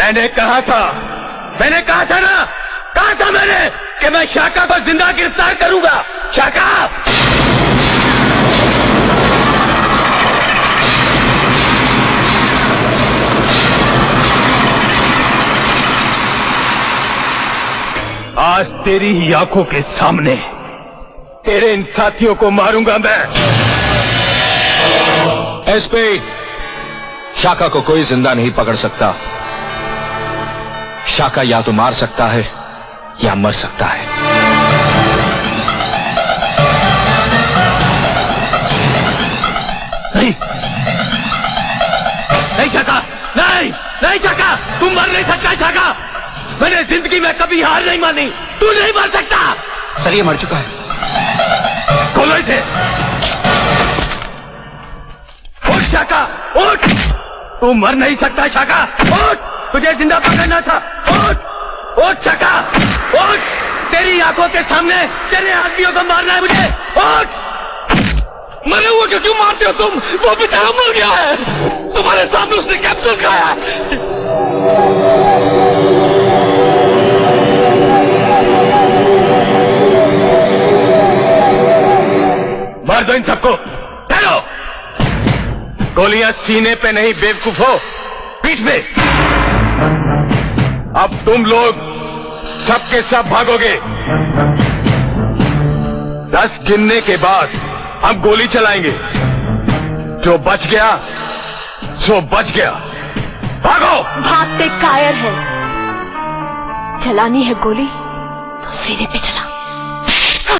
मैंने कहा था ना, कहा था मैंने कि मैं शाका को जिंदा गिरफ्तार करूंगा। शाका, आज तेरी ही आंखों के सामने तेरे इन साथियों को मारूंगा मैं। एसपी, शाका को कोई जिंदा नहीं पकड़ सकता। शाका या तो मार सकता है या मर सकता है। नहीं शाका, नहीं शाका, तुम मर नहीं सकता। शाका, मैंने जिंदगी में कभी हार नहीं मानी। तू नहीं मर सकता। सर, ये मर चुका है। खोलो इसे। उठ शाका, उठ। तू मर नहीं सकता शाका, उठ। तुझे जिंदा पकड़ना था। उठ शाका, उठ। तेरी आंखों के सामने तेरे आदमियों को मारना है मुझे। उठ। मरे हुए को क्यों मारते हो तुम? वो बेचारा मर गया है। तुम्हारे सामने उसने कैप्सूल खाया है। मार दो इन सबको। चलो, गोलियां सीने पे नहीं बेवकूफो, पीठ पे। अब तुम लोग सबके सब भागोगे। 10 गिनने के बाद हम गोली चलाएंगे। जो बच गया सो बच गया। भागो। भागते कायर है। चलानी है गोली तो सीने पे चला।